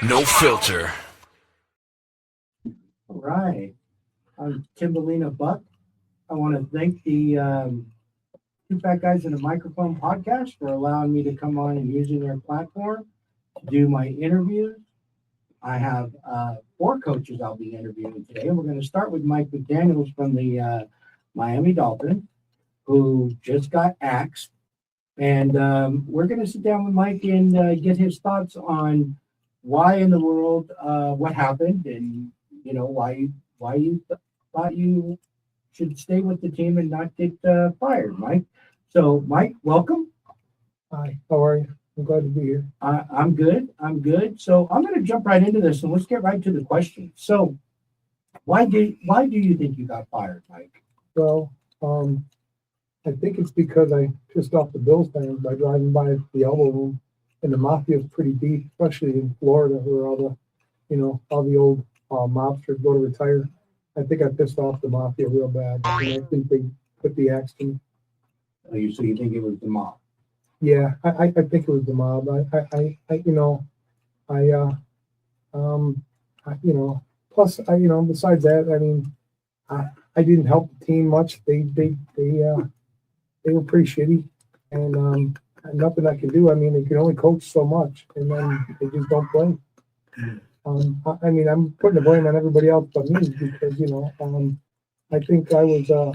No filter. All right. I'm Timbalina Buck. I want to thank the Two Fat Guys in a Microphone podcast for allowing me to come on and using their platform to do my interviews. I have four coaches I'll be interviewing today. We're going to start with Mike McDaniels from the Miami Dolphins, who just got axed. And we're going to sit down with Mike and get his thoughts on why in the world, what happened, and why you thought you should stay with the team and not get fired, Mike. So, Mike, welcome. Hi, how are you? I'm glad to be here. I'm good. I'm good. So I'm going to jump right into this and let's get right to the question. So, why do you think you got fired, Mike? Well, I think it's because I pissed off the Bills fans by driving by the elbow room, and the mafia is pretty deep, especially in Florida, where all the old mobsters go to retire. I think I pissed off the mafia real bad, and I think they put the axe to me. So you think it was the mob? Yeah, I think it was the mob. Plus, besides that, I mean, I didn't help the team much. They were pretty shitty, and nothing I can do. I mean, they can only coach so much, and then they just don't play. I'm putting the blame on everybody else but me because I think I was a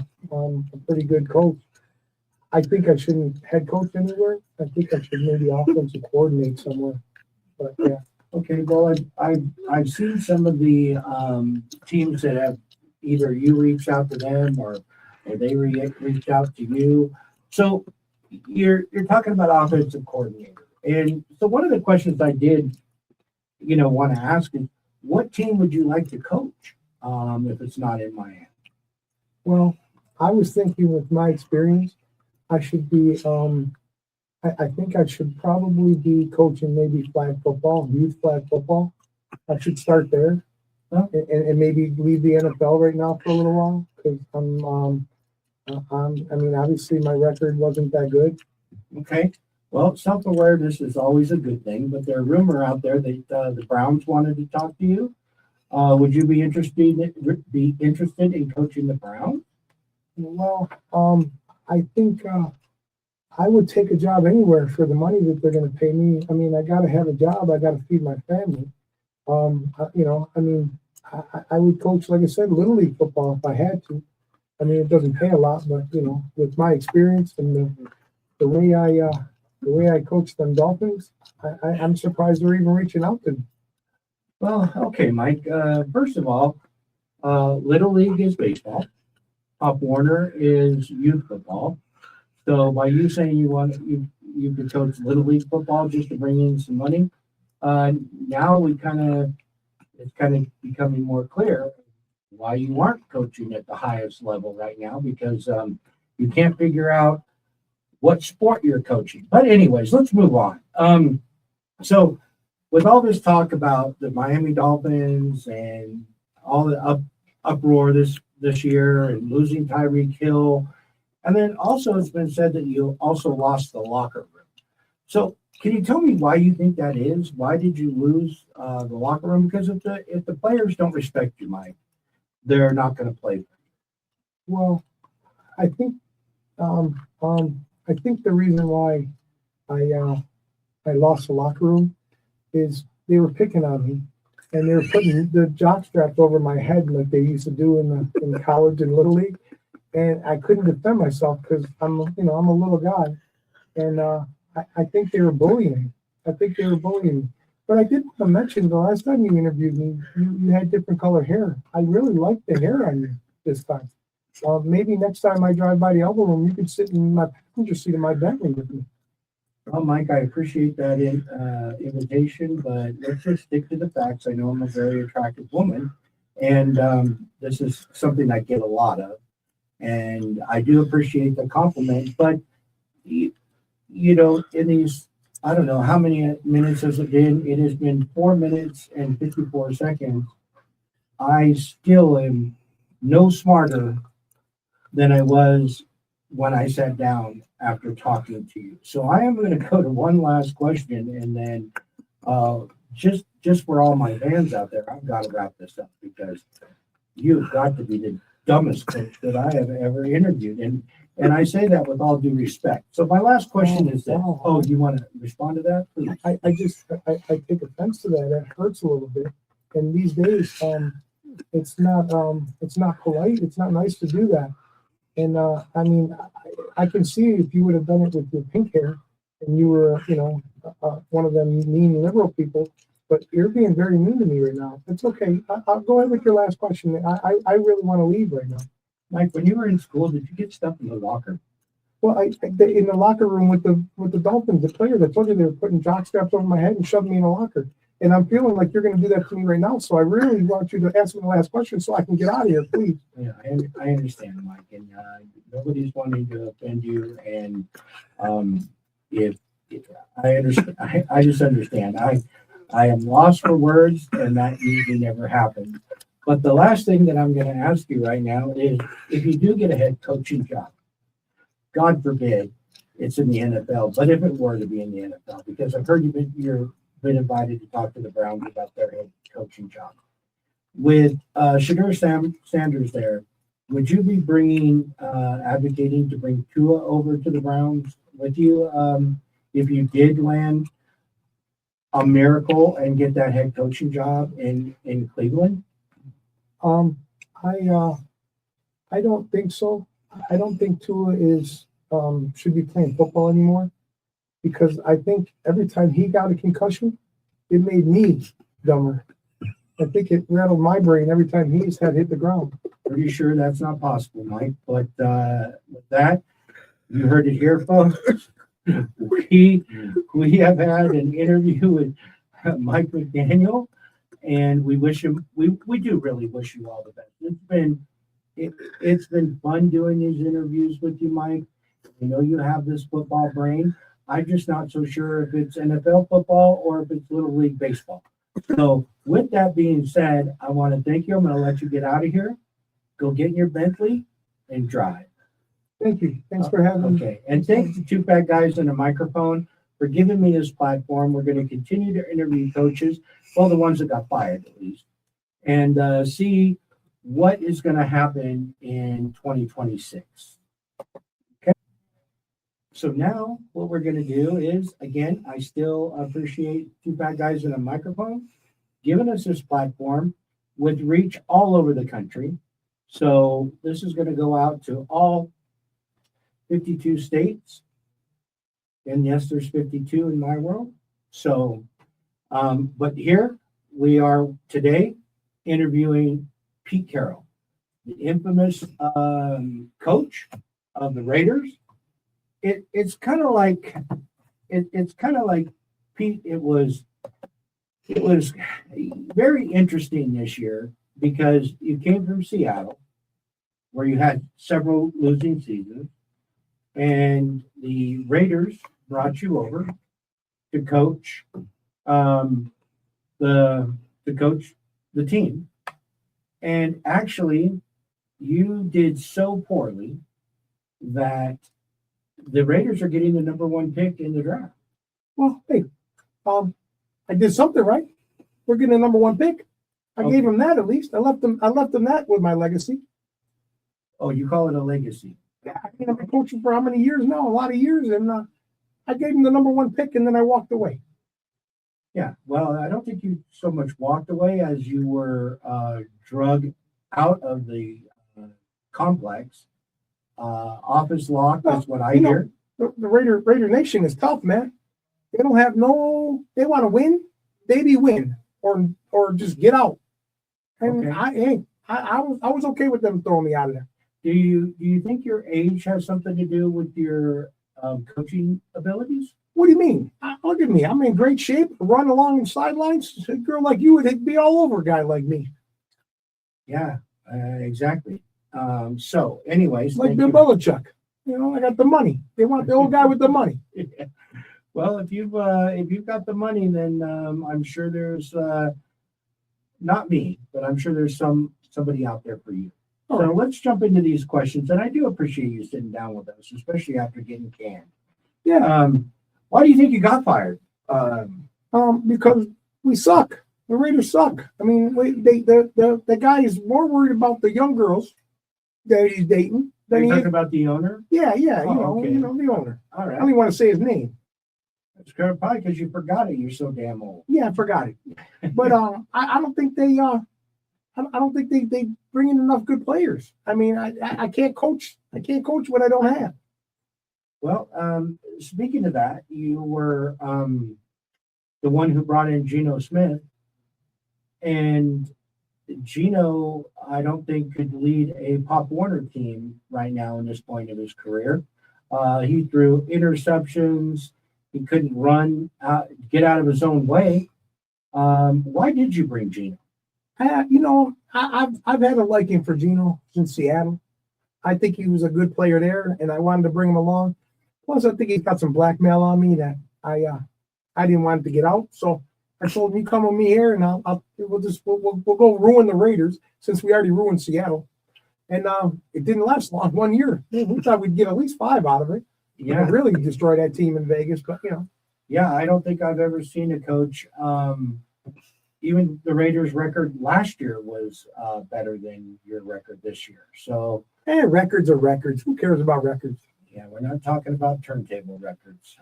pretty good coach. I think I shouldn't head coach anywhere. I think I should maybe offensive coordinate somewhere. But yeah. Okay. Well, I've seen some of the teams that have either you reached out to them or they reached out to you. So you're talking about offensive coordinator, and so one of the questions I did, want to ask is, what team would you like to coach if it's not in Miami? Well, I was thinking with my experience, I should be. I think I should probably be coaching maybe flag football, youth flag football. I should start there, and maybe leave the NFL right now for a little while because obviously my record wasn't that good. Okay. Well, self-awareness is always a good thing, but there's a rumor out there that the Browns wanted to talk to you. Would you be interested in coaching the Browns? Well, I think I would take a job anywhere for the money that they're going to pay me. I mean, I got to have a job. I got to feed my family. I would coach, like I said, Little League football if I had to. I mean, it doesn't pay a lot, but with my experience and the way I coach them Dolphins, I'm surprised they're even reaching out to me. Well, okay, Mike. First of all, Little League is baseball. Pop Warner is youth football. So by you saying you could coach Little League football just to bring in some money, now it's kind of becoming more clear why you aren't coaching at the highest level right now, because you can't figure out what sport you're coaching. But anyways, let's move on. So with all this talk about the Miami Dolphins and all the uproar this year and losing Tyreek Hill, and then also it's been said that you also lost the locker room. So can you tell me why you think that is? Why did you lose the locker room? Because if the players don't respect you, Mike, they're not going to play. Well, I think the reason why I lost the locker room is they were picking on me, and they were putting the jock straps over my head like they used to do in college and Little League, and I couldn't defend myself because I'm a little guy, and I think they were bullying me. But I did want to mention the last time you interviewed me, you had different color hair. I really liked the hair on you this time. Maybe next time I drive by the elbow room, you could sit in my passenger seat of my Bentley with me. Well, Mike, I appreciate that invitation, but let's just stick to the facts. I know I'm a very attractive woman, and this is something I get a lot of, and I do appreciate the compliment. But in these, I don't know how many minutes has it been. It has been 4 minutes and 54 seconds. I still am no smarter than I was when I sat down after talking to you. So I am going to go to one last question, and then just just for all my fans out there, I've got to wrap this up because you've got to be the dumbest coach that I have ever interviewed. And I say that with all due respect. So my last question is this. Oh, you want to respond to that, please? I take offense to that. It hurts a little bit. And these days, it's not polite. It's not nice to do that. And I mean, I can see if you would have done it with your pink hair, and you were, one of them mean liberal people. But you're being very mean to me right now. It's okay. I'll go ahead with your last question. I really want to leave right now. Mike, when you were in school, did you get stuff in the locker? Well, in the locker room with the Dolphins, the players, I told you they were putting jock straps over my head and shoving me in a locker. And I'm feeling like you're going to do that to me right now. So I really want you to ask me the last question so I can get out of here, please. Yeah, I understand, Mike, and nobody's wanting to offend you. And if I understand, I just understand. I am lost for words, and that usually never happens. But the last thing that I'm going to ask you right now is, if you do get a head coaching job, God forbid it's in the NFL, but if it were to be in the NFL, because I've heard you've been invited to talk to the Browns about their head coaching job. With Shadur Sanders there, would you be advocating to bring Tua over to the Browns with you if you did land a miracle and get that head coaching job in Cleveland? I don't think so. I don't think Tua should be playing football anymore, because I think every time he got a concussion, it made me dumber. I think it rattled my brain every time his head hit the ground. Pretty sure that's not possible, Mike. But with that, you heard it here, folks. We have had an interview with Mike McDaniel, and we do really wish you all the best. It's been fun doing these interviews with you, Mike. I know you have this football brain. I'm just not so sure if it's NFL football or if it's Little League baseball. So with that being said, I want to thank you. I'm going to let you get out of here. Go get in your Bentley and drive. Thank you. Thanks for having me. Okay. And thanks to Two Fat Guys and a Microphone for giving me this platform. We're going to continue to interview coaches, well, the ones that got fired at least, and see what is going to happen in 2026. Okay. So now what we're going to do is, again, I still appreciate Two Fat Guys and a Microphone giving us this platform with reach all over the country. So this is going to go out to all 52 states. And yes, there's 52 in my world. So, but here we are today interviewing Pete Carroll, the infamous coach of the Raiders. It's kind of like Pete. It was very interesting this year because you came from Seattle, where you had several losing seasons, and the Raiders brought you over to coach the team. And actually, you did so poorly that the Raiders are getting the number one pick in the draft. Well, hey, I did something right. We're getting the number one pick. I gave him that at least. I left them that with my legacy. Oh, you call it a legacy? Yeah, I mean, I've been coaching for how many years now? A lot of years, and I gave him the number one pick, and then I walked away. Yeah, well, I don't think you so much walked away as you were drug out of the complex. Office lock, that's what I hear. The Raider Nation is tough, man. They don't have they want to win, baby win, or just get out. And okay. I was okay with them throwing me out of there. Do you think your age has something to do with your coaching abilities? What do you mean? Look at me. I'm in great shape. Run along the sidelines. A girl like you would be all over a guy like me. Yeah, exactly. So, anyways, like Bill Belichick. I got the money. They want the old guy with the money. Yeah. Well, if you've got the money, then I'm sure there's not me, but I'm sure there's somebody out there for you. All so right. Let's jump into these questions, and I do appreciate you sitting down with us, especially after getting canned. Yeah. Why do you think you got fired? Because we suck. The Raiders suck. I mean, the guy is more worried about the young girls that he's dating Are than you he talking is. about the owner? Yeah, Oh, okay. the owner. All I right. don't even want to say his name. That's good, probably because you forgot it. You're so damn old. Yeah, I forgot it. But I don't think I don't think they bring in enough good players. I mean, I can't coach. I can't coach what I don't have. Well, speaking of that, you were the one who brought in Geno Smith, and Geno, I don't think could lead a Pop Warner team right now in this point of his career. He threw interceptions. He couldn't run, get out of his own way. Why did you bring Geno? I've had a liking for Geno since Seattle. I think he was a good player there, and I wanted to bring him along. Plus, I think he's got some blackmail on me that I didn't want him to get out. So I told him, "You come with me here, and we'll go ruin the Raiders since we already ruined Seattle." And it didn't last long. 1 year. We thought we'd get at least 5 out of it. Yeah, Really destroy that team in Vegas, but yeah. I don't think I've ever seen a coach. Even the Raiders' record last year was better than your record this year. So, records are records. Who cares about records? yeah, we're not talking about turntable records.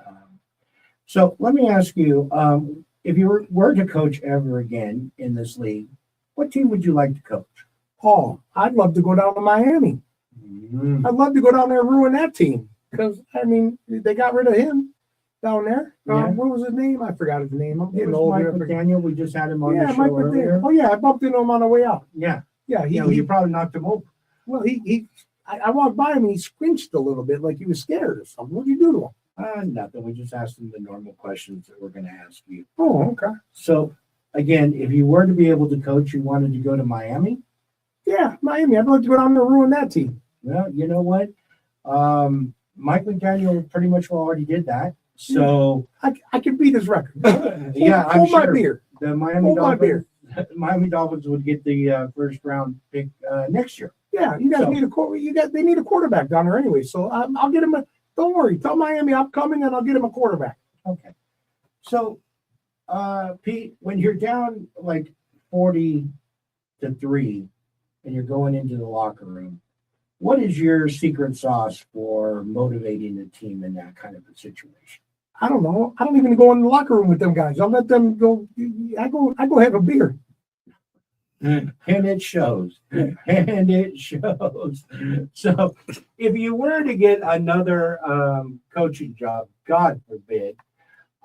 So let me ask you, if you were to coach ever again in this league, what team would you like to coach? Oh, I'd love to go down to Miami. Mm. I'd love to go down there and ruin that team because I mean they got rid of him down there. Yeah. What was his name? I forgot his name. I'm It getting was old. Mike here. McDaniel. We just had him on the Yeah, show Mike earlier. McDaniel. Oh yeah, I bumped into him on the way out. Yeah, Yeah, you probably knocked him over. well I walked by him and he squinched a little bit like he was scared or something. What'd you do to him? Nothing. We just asked him the normal questions that we're going to ask you. Oh, okay. So, again, if you were to be able to coach, you wanted to go to Miami? Yeah, Miami. I'd like to go down there and ruin that team. Well, you know what? Mike McDaniel pretty much already did that. So, I can beat his record. yeah, I'm Hold my sure beer. the Miami Hold my beer. Dolphins, Miami Dolphins would get the first round pick next year. Yeah, you guys So- need they need a quarterback down there anyway. So I'll get him don't worry. Tell Miami I'm coming and I'll get him a quarterback. Okay. So, Pete, when you're down like 40-3 and you're going into the locker room, what is your secret sauce for motivating the team in that kind of a situation? I don't know. I don't even go in the locker room with them guys. I'll let them go. I go have a beer. And it shows. And it shows. So if you were to get another coaching job, God forbid,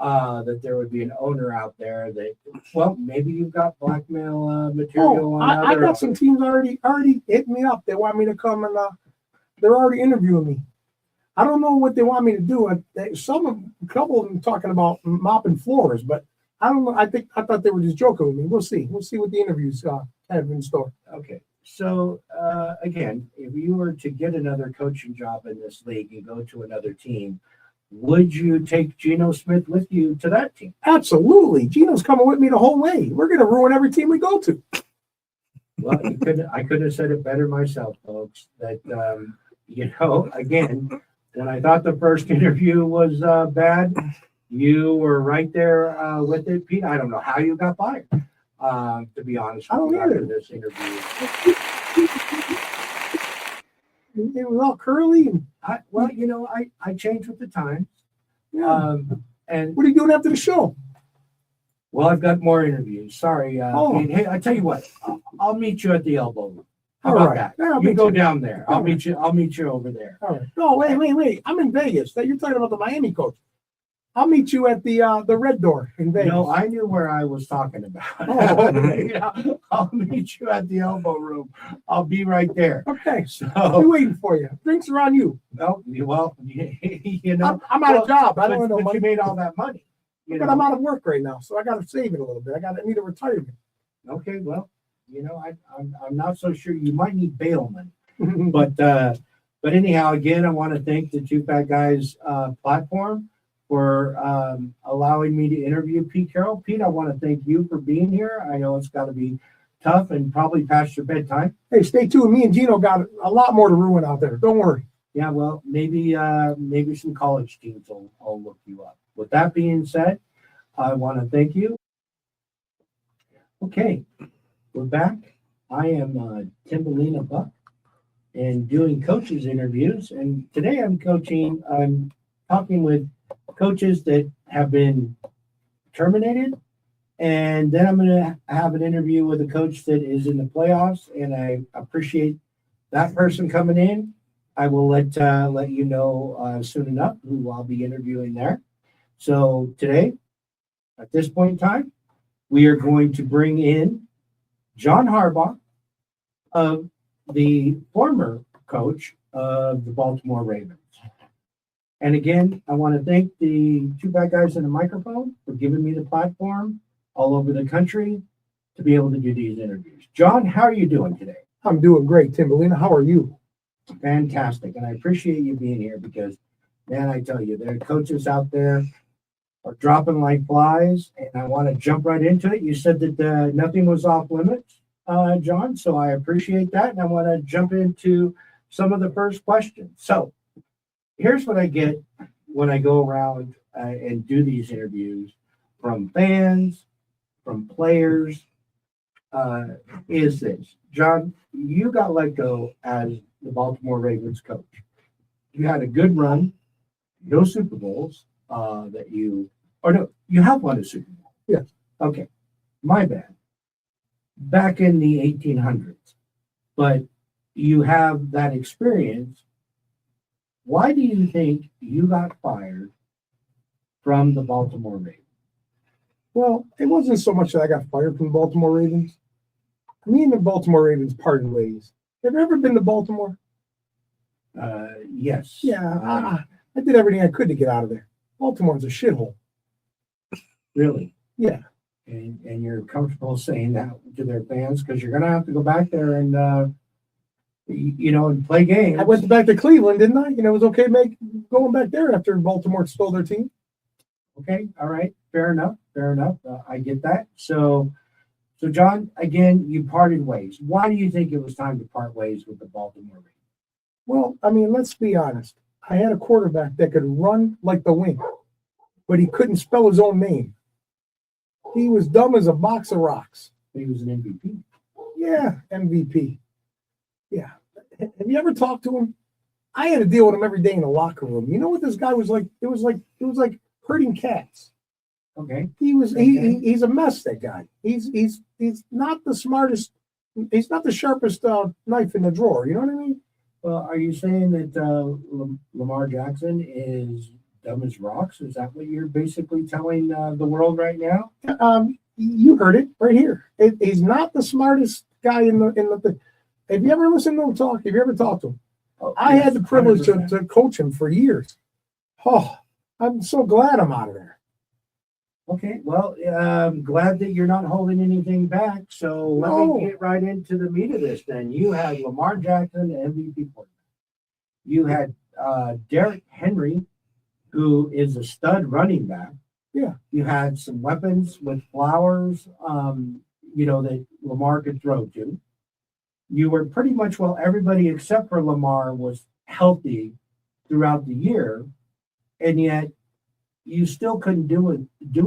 that there would be an owner out there that, well, maybe you've got blackmail material on I other. got some teams already hit me up. They want me to come and they're already interviewing me. I don't know what they want me to do. A couple of them talking about mopping floors, but I don't know. I thought they were just joking with me. We'll see. We'll see what the interviews have in store. Okay. So, again, if you were to get another coaching job in this league and go to another team, would you take Geno Smith with you to that team? Absolutely. Geno's coming with me the whole way. We're going to ruin every team we go to. Well, I could have said it better myself, folks. That, again, when I thought the first interview was bad, you were right there with it, Pete. I don't know how you got fired, to be honest. I don't with you, after either. this interview. It was all curly. And, I changed with the times. yeah. And What are you doing after the show? well, I've got more interviews. Sorry. Oh. Pete. Hey, I tell you what, I'll meet you at the elbow room. How All about right. that? Yeah, I'll You meet go you. down there. I'll All meet you. I'll meet you over there. All right. No, wait. I'm in Vegas. You're talking about the Miami coach. I'll meet you at the Red Door in Vegas. No, I knew where I was talking about. Oh. Yeah, I'll meet you at the elbow room. I'll be right there. Okay. So, I'll be waiting for you. Drinks are on you. well, I'm out of job. I don't but know you money. made all that money. But I'm out of work right now, so I got to save it a little bit. I need a retirement. Okay, well, I'm not so sure. You might need bail money. But anyhow, again, I want to thank the Two Fat Guys platform for allowing me to interview Pete Carroll. Pete, I want to thank you for being here. I know it's got to be tough and probably past your bedtime. Hey, stay tuned. Me and Gino got a lot more to ruin out there. Don't worry. Yeah, well, maybe some college teams will look you up. With that being said, I want to thank you. Okay, we're back. I am Timbalina Buck and doing coaches interviews. And today I'm talking with coaches that have been terminated. And then I'm going to have an interview with a coach that is in the playoffs. And I appreciate that person coming in. I will let you know soon enough who I'll be interviewing there. So today, at this point in time, we are going to bring in John Harbaugh, of the former coach of the Baltimore Ravens. And again, I want to thank the two bad guys in the microphone for giving me the platform all over the country to be able to do these interviews. John, how are you doing today? I'm doing great, Timbalina. How are you? Fantastic. And I appreciate you being here because, man, I tell you, there are coaches out there are dropping like flies, and I want to jump right into it. You said that nothing was off limits, John, so I appreciate that, and I want to jump into some of the first questions. So here's what I get when I go around and do these interviews from fans, from players, is this. John, you got let go as the Baltimore Ravens coach. You had a good run, no Super Bowls you have won a Super Bowl. Yes. Okay, my bad. Back in the 1800s, but you have that experience. Why do you think you got fired from the Baltimore Ravens? Well, it wasn't so much that I got fired from the Baltimore Ravens. Me and the Baltimore Ravens parted ways. Have you ever been to Baltimore? Yes. Yeah, I did everything I could to get out of there. Baltimore's a shithole. Really? Yeah. And you're comfortable saying that to their fans because you're going to have to go back there and and play games. I went back to Cleveland, didn't I? It was okay going back there after Baltimore stole their team. Okay, all right, fair enough. I get that. So John, again, you parted ways. Why do you think it was time to part ways with the Baltimore Ravens? Well, I mean, let's be honest. I had a quarterback that could run like the wind, but he couldn't spell his own name. He was dumb as a box of rocks. He was an MVP. Yeah, MVP. Yeah. Have you ever talked to him? I had to deal with him every day in the locker room. You know what this guy was like? It was like herding cats. Okay. He's a mess, that guy. He's not the smartest. He's not the sharpest knife in the drawer. You know what I mean? Well, are you saying that Lamar Jackson is dumb as rocks? Is that what you're basically telling the world right now? You heard it right here. He's not the smartest guy in the. Have you ever listened to him talk? Have you ever talked to him? Oh, I yes, had the privilege to 100%. coach him for years. Oh, I'm so glad I'm out of there. Okay, well, I'm glad that you're not holding anything back. So let me get right into the meat of this then. You had Lamar Jackson, the MVP quarterback. You had Derrick Henry, who is a stud running back. Yeah. You had some weapons with Flowers, that Lamar could throw to. You were pretty much, everybody except for Lamar was healthy throughout the year, and yet you still couldn't do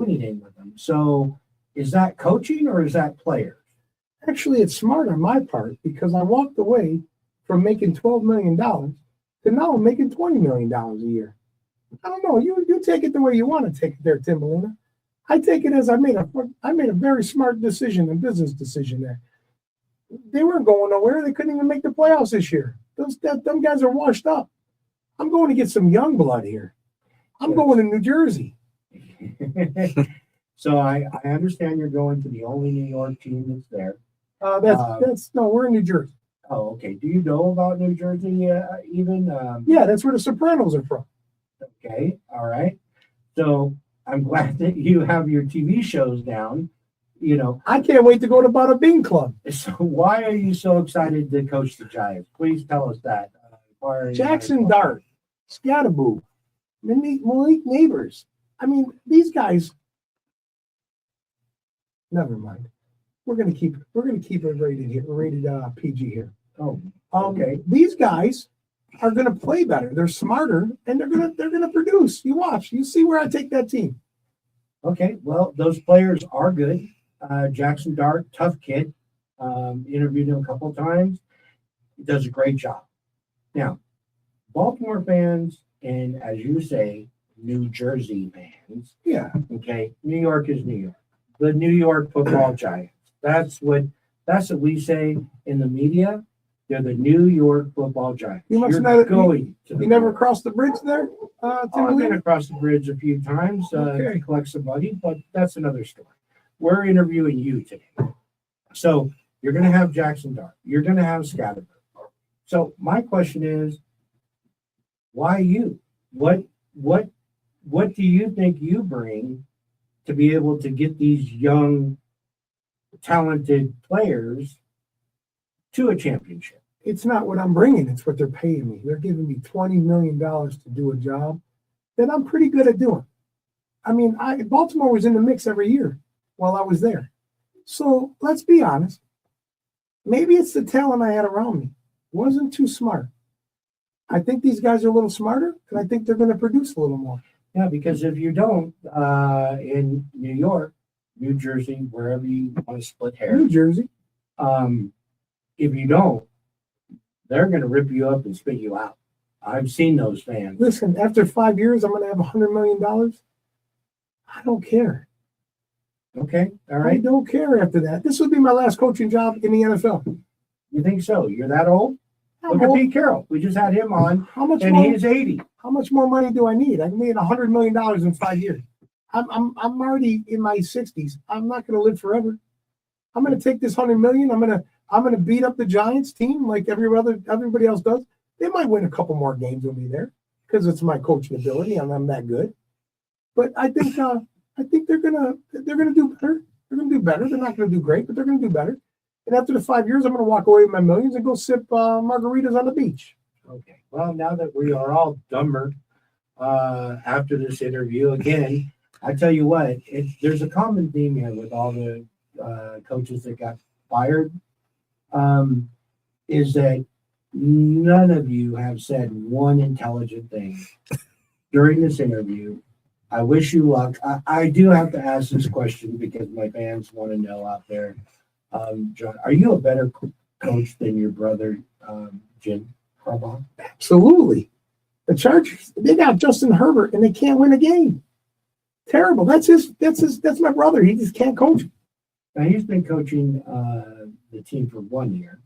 anything with them. So is that coaching or is that players? Actually, it's smart on my part because I walked away from making $12 million to now I'm making $20 million a year. I don't know. You take it the way you want to take it there, Timbalina. I take it as I made a very smart decision, a business decision there. They weren't going nowhere. They couldn't even make the playoffs this year. Them guys are washed up. I'm going to get some young blood here. I'm going to New Jersey. So I understand you're going to the only New York team that's there. We're in New Jersey. Oh, okay. Do you know about New Jersey even? Yeah, that's where the Sopranos are from. Okay, all right. So I'm glad that you have your TV shows down. I can't wait to go to Bada Bing Club. So why are you so excited to coach the Giants? Please tell us that. Jackson Dart, Scatterboo, Malik Neighbors. I mean, these guys. Never mind. We're gonna keep it rated PG here. Oh, okay. These guys are gonna play better. They're smarter, and they're gonna produce. You watch. You see where I take that team. Okay. Well, those players are good. Jackson Dart, tough kid. Interviewed him a couple of times. He does a great job. Now, Baltimore fans, and as you say, New Jersey fans, Yeah. okay, New York is New York. The New York Football Giants. That's what we say in the media. They're the New York Football Giants. You must You're not- going to the You never World. crossed the bridge there, I've been Timberlake? across the bridge a few times Okay. to collect some money, but that's another story. We're interviewing you today. So you're going to have Jackson Dart. You're going to have Scatterberg. So my question is, why you? What do you think you bring to be able to get these young, talented players to a championship? It's not what I'm bringing. It's what they're paying me. They're giving me $20 million to do a job that I'm pretty good at doing. I mean, Baltimore was in the mix every year while I was there. So let's be honest. Maybe it's the talent I had around me. Wasn't too smart. I think these guys are a little smarter, and I think they're going to produce a little more. Yeah, because if you don't, in New York, New Jersey, wherever you want to split hairs, New Jersey. if you don't, they're going to rip you up and spit you out. I've seen those fans. Listen, after 5 years, I'm going to have $100 million. I don't care. Okay, all I right. don't care after that. This would be my last coaching job in the NFL. You think so? You're that old? How Look at old- Pete Carroll. We just had him on, how much and more? he's 80. How much more money do I need? I made $100 million in 5 years. I'm already in my 60s. I'm not going to live forever. I'm going to take this $100 million. I'm going to beat up the Giants team like everybody else does. They might win a couple more games with me there because it's my coaching ability and I'm that good. But I think they're gonna do better. They're gonna do better. They're not gonna do great, but they're gonna do better. And after the 5 years, I'm gonna walk away with my millions and go sip margaritas on the beach. Okay. Well, now that we are all dumber after this interview, again, I tell you what, there's a common theme here with all the coaches that got fired, is that none of you have said one intelligent thing during this interview. I wish you luck. I do have to ask this question because my fans want to know out there. John, are you a better coach than your brother, Jim Harbaugh? Absolutely. The Chargers, they got Justin Herbert and they can't win a game. Terrible. That's my brother. He just can't coach. Now he's been coaching the team for 1 year,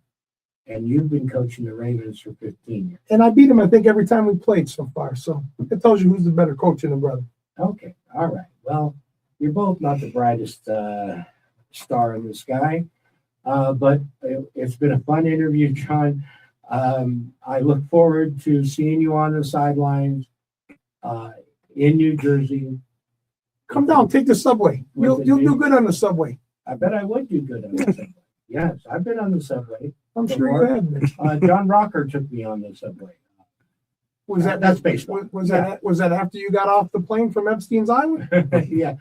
and you've been coaching the Ravens for 15 years. And I beat him, I think, every time we played so far. So it tells you who's the better coach than the brother. Okay, all right. Well, you're both not the brightest star in the sky, but it's been a fun interview, John. I look forward to seeing you on the sidelines in New Jersey. Come down, take the subway. You'll do good on the subway. I bet I would do good on the subway. Yes, I've been on the subway. I'm sure you have been. John Rocker took me on the subway. That's baseball. Was that after you got off the plane from Epstein's Island? Yeah.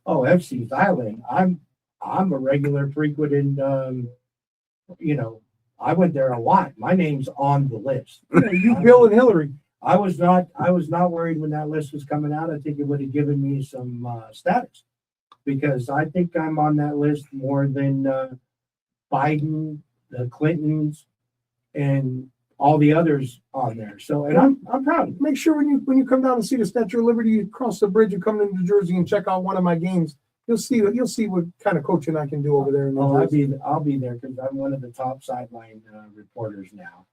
Oh, Epstein's Island. I'm a regular frequent in. I went there a lot. My name's on the list. You, Bill, and Hillary. I was not worried when that list was coming out. I think it would have given me some status because I think I'm on that list more than Biden, the Clintons, and all the others on there. So, and I'm proud of it. Make sure when you come down to see the Statue of Liberty, you cross the bridge and come to New Jersey and check out one of my games. You'll see what kind of coaching I can do over there in New Oh, Jersey. I'll be there because I'm one of the top sideline reporters now.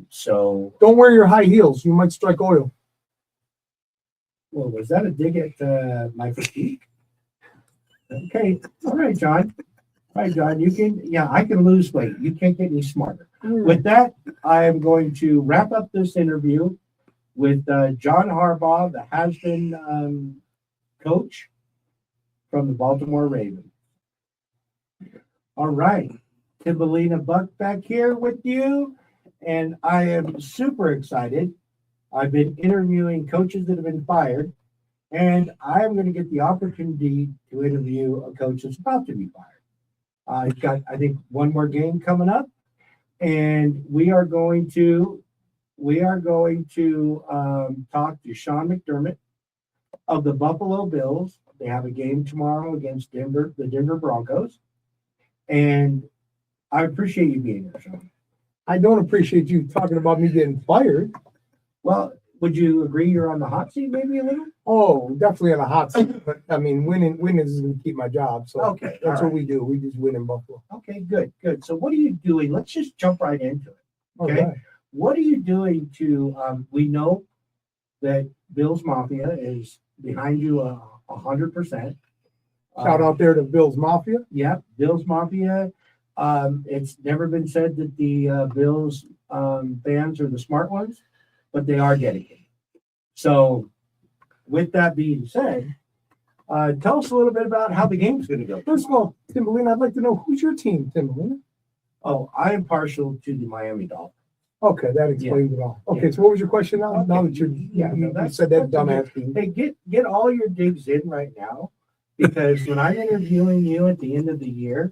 So, Don't wear your high heels. You might strike oil. well, was that a dig at my physique? Okay, all right, John. All right, John. I can lose weight. You can't get any smarter. With that, I am going to wrap up this interview with John Harbaugh, the has-been coach from the Baltimore Ravens. All right, Timbalina Buck back here with you, and I am super excited. I've been interviewing coaches that have been fired, and I am going to get the opportunity to interview a coach that's about to be fired. He's got, I think, one more game coming up. And we are going to talk to Sean McDermott of the Buffalo Bills, They have a game tomorrow against the Denver Broncos. And I appreciate you being here, Sean. I don't appreciate you talking about me getting fired. Well, would you agree you're on the hot seat maybe a little? Oh, definitely on a hot seat. But I mean, winning is going to keep my job. So Okay, that's all what we do. We just win in Buffalo. Okay, good. So what are you doing? Let's just jump right into it. All Okay. right. What are you doing to, we know that Bill's Mafia is behind you 100%. Shout out there to Bill's Mafia. Yeah, Bill's Mafia. It's never been said that the Bills fans are the smart ones, but they are dedicated. So, with that being said, tell us a little bit about how the game's going to go. First of all, Timberlina, I'd like to know who's your team, Timberlina? Oh, I am partial to the Miami Dolphins. Okay, that explains it all. Okay, Yeah. so what was your question now? Okay. Now that you said that dumbass team. Hey, get all your digs in right now, because when I'm interviewing you at the end of the year,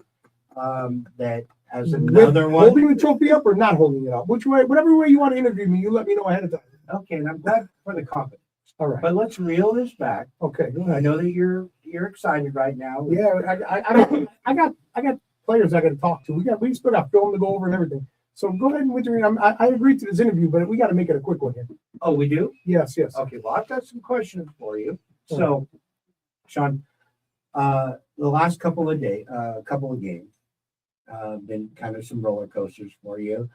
that as another one. Holding the trophy up or not holding it up? Which way, whatever way you want to interview me, you let me know ahead of time. Okay, and I'm glad for the confidence. All right. But let's reel this back. Okay. Go I ahead. know that you're excited right now. Yeah, I got players I got to talk to. We still got film to go over and everything. So go ahead and with your. I agreed to this interview, but we got to make it a quick one here. Oh, we do? Yes. Okay, well, I've got some questions for you. So, Sean, the last couple of games, been kind of some roller coasters for you.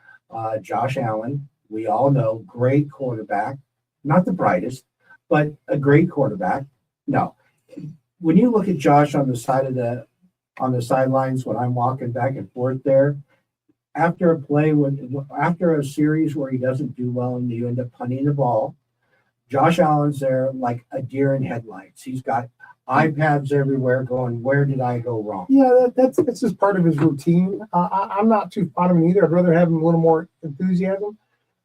Josh Allen, we all know, great quarterback, not the brightest, but a great quarterback. No, when you look at Josh on the sidelines when I'm walking back and forth there, after a series where he doesn't do well and you end up punting the ball, Josh Allen's there like a deer in headlights. He's got iPads everywhere going, where did I go wrong? Yeah, that's just part of his routine. I'm not too fond of him either. I'd rather have him a little more enthusiasm.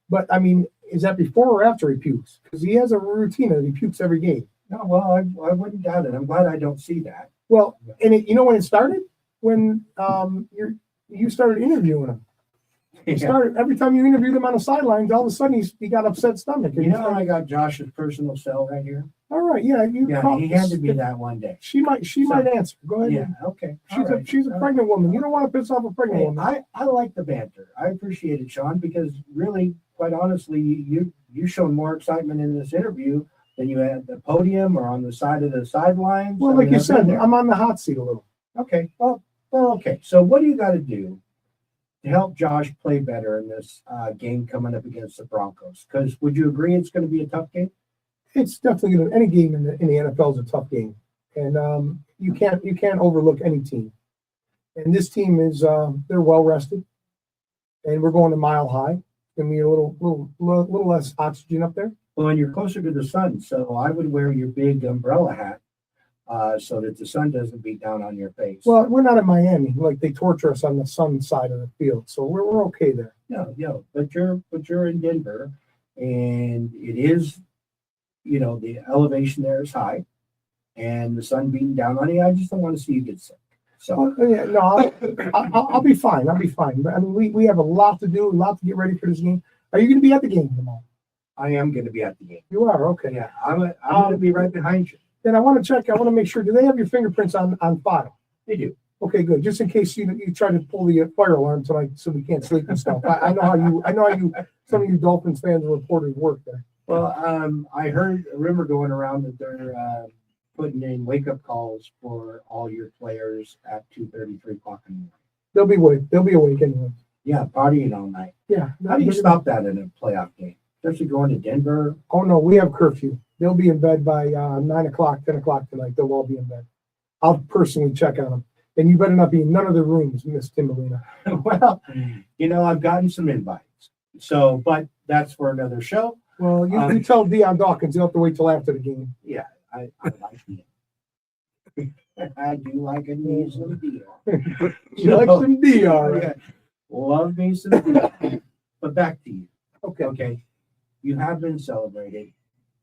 But I mean, is that before or after he pukes? Because he has a routine that he pukes every game. No, well, I wouldn't doubt it. I'm glad I don't see that. Well, and you know when it started? When you started interviewing him. It started every time you interviewed him on the sidelines. All of a sudden, he got upset stomach. You know, I got Josh's personal cell right here. All right, yeah, He handed me that one day. She might answer. Go ahead. Yeah, okay. She's a pregnant woman. You don't want to piss off a pregnant woman. I like the banter. I appreciate it, Sean, because really, quite honestly, you showed more excitement in this interview than you had at the podium or on the side of the sidelines. Well, like you said, I'm on the hot seat a little. Okay. Well, okay. So what do you got to do to help Josh play better in this game coming up against the Broncos? Because would you agree it's going to be a tough game? It's definitely going to. Any game in the NFL is a tough game, and you can't overlook any team. And this team is they're well rested, and we're going to Mile High. Give me a little less oxygen up there. Well, and you're closer to the sun, so I would wear your big umbrella hat so that the sun doesn't beat down on your face. Well, we're not in Miami, like they torture us on the sun side of the field, so we're okay there. No, but you're in Denver, and it is, the elevation there is high, and the sun beating down on you. I just don't want to see you get sick. So yeah, no, I'll be fine. I'll be fine. But I mean, we have a lot to do, a lot to get ready for this game. Are you going to be at the game tomorrow? I am going to be at the game. You are, okay. Yeah, I'm going to be right behind you. Then I want to check. I want to make sure. Do they have your fingerprints on file? They do. Okay, good. Just in case you try to pull the fire alarm tonight, so we can't sleep and stuff. I know how you. Some of you Dolphins fans and reporters work there. Well, I heard a rumor going around that they're putting in wake-up calls for all your players at 2:30, 3 o'clock in the morning. They'll be awake anyway. Yeah, partying all night. Yeah. How do you stop that in a playoff game? Especially going to Denver. Oh no, we have curfew. They'll be in bed by 9 o'clock, 10 o'clock tonight. They'll all be in bed. I'll personally check on them. And you better not be in none of the rooms, Miss Timberlina. Well, I've gotten some invites. So, but that's for another show. Well, you tell Deion Dawkins you'll have to wait till after the game. Yeah, I like it. I do like a me some Deion. You like some Deion. Yeah. Love me some Deion. But back to you. Okay. You have been celebrated.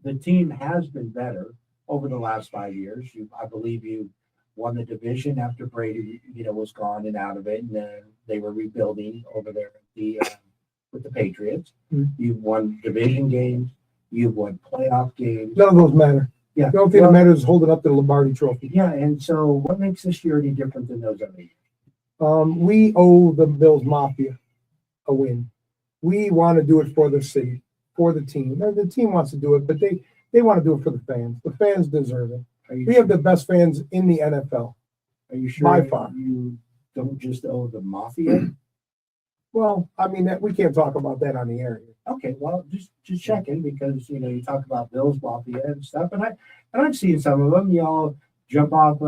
The team has been better over the last 5 years. I believe you won the division after Brady, was gone and out of it, and they were rebuilding over there with the Patriots. Mm-hmm. You've won division games. You've won playoff games. None of those matter. Yeah. The only thing that matters is holding up the Lombardi Trophy. Yeah, and so what makes this year any different than those other years? We owe the Bills Mafia a win. We want to do it for the city, for the team. The team wants to do it, but they want to do it for the fans. The fans deserve it. We have the best fans in the NFL. Are you sure by far. you don't just owe the Mafia? Well, I mean, we can't talk about that on the air. Okay, well, just checking because you talk about Bills Mafia and stuff, and I've seen some of them. Y'all jump off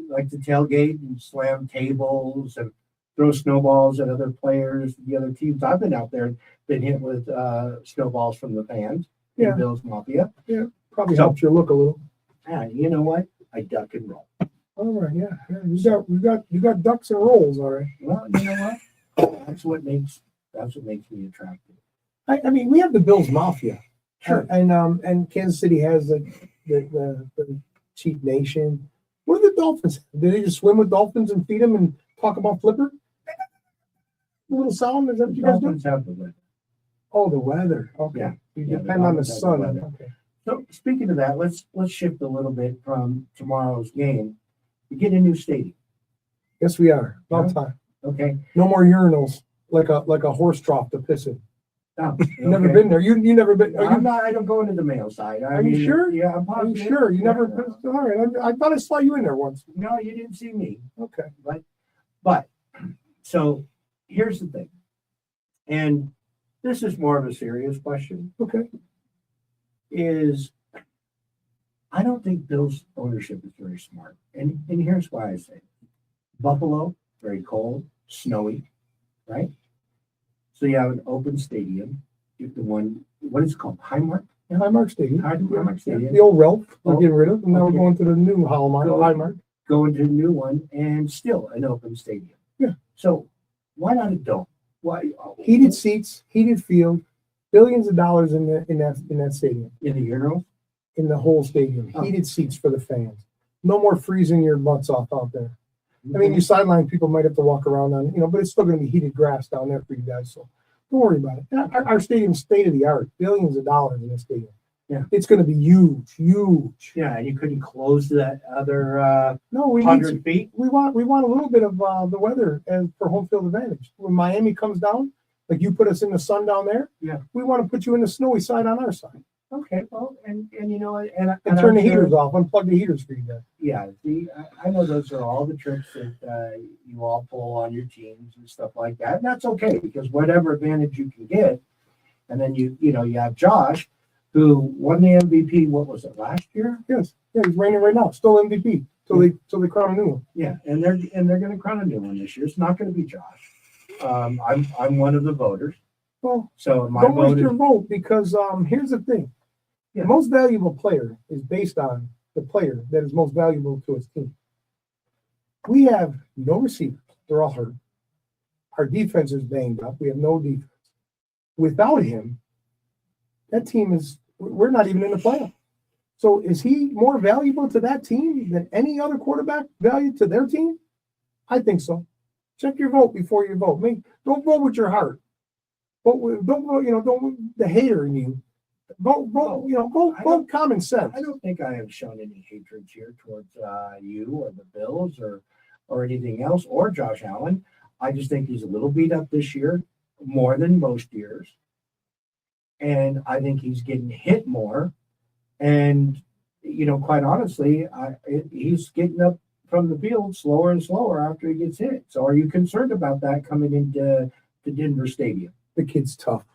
like the tailgate and slam tables and throw snowballs at other players, the other teams. I've been out there, been hit with snowballs from the fans. Yeah. In Bills Mafia. Yeah, probably helps your look a little. Yeah, you know what? I duck and roll. All right, yeah. You got ducks and rolls, all right. Well, you know what? That's what makes me attractive. I mean, we have the Bills Mafia, Sure. and Kansas City has the Chief Nation. What do the Dolphins? Do they just swim with dolphins and feed them and talk about flipper? A little sound, is that what you guys do? Dolphins have the weather. Oh, the weather. Okay. Yeah. You Yeah, depend on the Dolphins have the sun. weather. Okay. So speaking of that, let's shift a little bit from tomorrow's game. We get a new stadium. Yes, we are. About Yeah. time. Okay. No more urinals like a horse trough to piss in. Oh, You never been there. You never been. I don't go into the male side. Are you sure? Yeah, I'm Are you positive. sure? You never. Yeah. All right. I thought I saw you in there once. No, you didn't see me. Okay. But so here's the thing, and this is more of a serious question. Okay. Is I don't think Bill's ownership is very smart, and here's why I say it. Buffalo, very cold, snowy, right? So you have an open stadium. You have the one, what is it called? Highmark? Highmark Stadium. Highmark Stadium. The old Ralph we're Oh, getting rid of, and now okay. we're going to the new Highmark. Going to a new one, and still an open stadium. Yeah. So why not a dome? Why Heated seats, heated field, billions of dollars in that stadium, in the urinal? in the whole stadium. Oh. Heated seats for the fans. No more freezing your butts off out there. I mean, your sideline people might have to walk around on, but it's still going to be heated grass down there for you guys. So don't worry about it. Our stadium's state of the art, billions of dollars in this stadium. Yeah. It's going to be huge. Yeah, and you couldn't close that other No, we need 100 feet. we want a little bit of the weather and for home field advantage. When Miami comes down, like you put us in the sun down there, Yeah. we want to put you in the snowy side on our side. Okay, well, and you know what, and And turn the heaters off, unplug the heaters for you guys. Yeah, I know those are all the tricks that you all pull on your teams and stuff like that. And that's okay because whatever advantage you can get, and then you have Josh, who won the MVP. What was it last year? Yes, yeah, he's reigning right now, still MVP till they crown a new one. Yeah, and they're going to crown a new one this year. It's not going to be Josh. I'm one of the voters. Well, So my don't waste vote your is vote because here's the thing: Yeah. the most valuable player is based on the player that is most valuable to his team. We have no receivers; they're all hurt. Our defense is banged up. We have no defense. Without him, that team we're not even in the playoff. So is he more valuable to that team than any other quarterback valued to their team? I think so. Check your vote before you vote. Don't vote with your heart. Don't vote, don't the hater in you. Vote common sense. I don't think I have shown any hatred here towards you or the Bills or anything else or Josh Allen. I just think he's a little beat up this year, more than most years. And I think he's getting hit more. And, quite honestly, he's getting up from the field slower and slower after he gets hit. So are you concerned about that coming into the Denver Stadium? The kid's tough.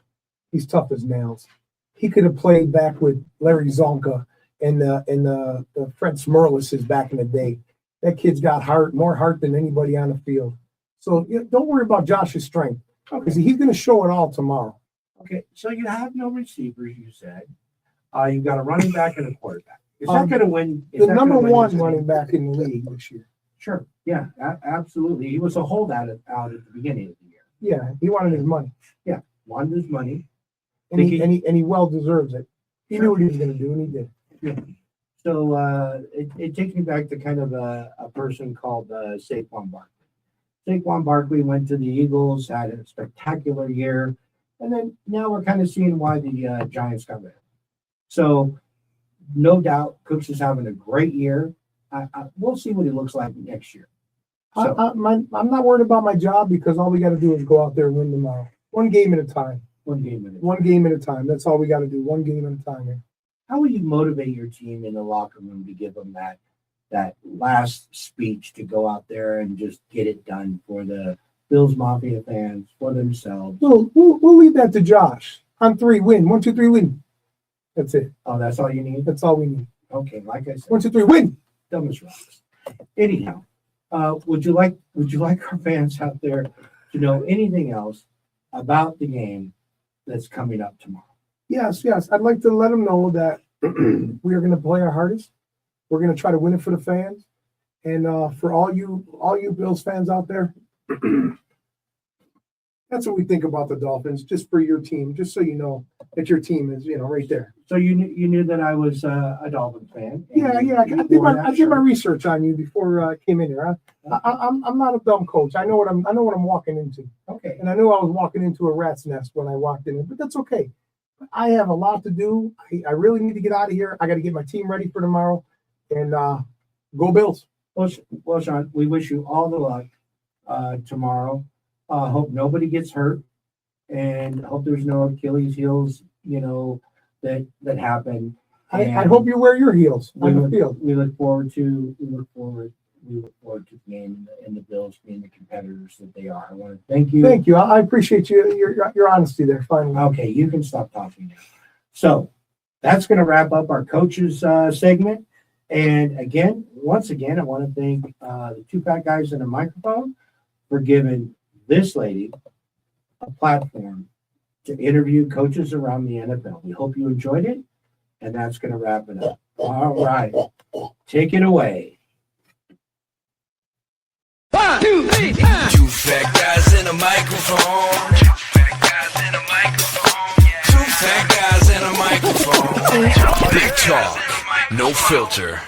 He's tough as nails. He could have played back with Larry Zonka and the Fred Smerlises back in the day. That kid's got more heart than anybody on the field. So don't worry about Josh's strength because he's going to show it all tomorrow. Okay, so you have no receivers, you said. You've got a running back and a quarterback. Is that going to win? The number one running back in the league this year. Sure. Yeah, absolutely. He was a holdout out at the beginning of the year. Yeah, he wanted his money. Yeah, wanted his money. And he well deserves it. He knew what he was going to do, and he did. Yeah. So it takes me back to kind of a person called Saquon Barkley. Saquon Barkley went to the Eagles, had a spectacular year, and then now we're kind of seeing why the Giants got rid of him. So no doubt Cooks is having a great year. We'll see what he looks like next year. So, I'm not worried about my job because all we got to do is go out there and win tomorrow. One game at a time. one game in it. One game at a time. That's all we got to do. One game at a time. Here. How would you motivate your team in the locker room to give them that last speech to go out there and just get it done for the Bills Mafia fans, for themselves? We'll leave that to Josh. On 3, win. 1, 2, 3, win. That's it. Oh, that's all you need? That's all we need. Okay, like I said. 1, 2, 3, win. Dumb as rocks. Anyhow, would you like our fans out there to know anything else about the game that's coming up tomorrow? Yes. I'd like to let them know that we are going to play our hardest. We're going to try to win it for the fans, and for all you Bills fans out there, that's what we think about the Dolphins. Just for your team, just so you know that your team is right there. So you knew that I was a Dolphins fan. Yeah. I did my research on you before I came in here. I'm not a dumb coach. I know what I'm walking into. Okay. And I knew I was walking into a rat's nest when I walked in, but that's okay. I have a lot to do. I really need to get out of here. I got to get my team ready for tomorrow, and go Bills. Well, Sean, we wish you all the luck tomorrow. Hope nobody gets hurt, and hope there's no Achilles heels, that happen. I hope you wear your heels We on the field. look forward to the game and the Bills being the competitors that they are. I want to thank you. Thank you. I appreciate your honesty there. Finally. Okay, you can stop talking now. So that's going to wrap up our coaches segment. And once again, I want to thank the two fat guys in a microphone for giving this lady a platform to interview coaches around the NFL. We hope you enjoyed it, and that's going to wrap it up. All right, take it away. 1, 2, 3, 2 fat guys in a microphone. 2 fat guys in a microphone. 2 fat guys in a microphone. Big talk, no filter.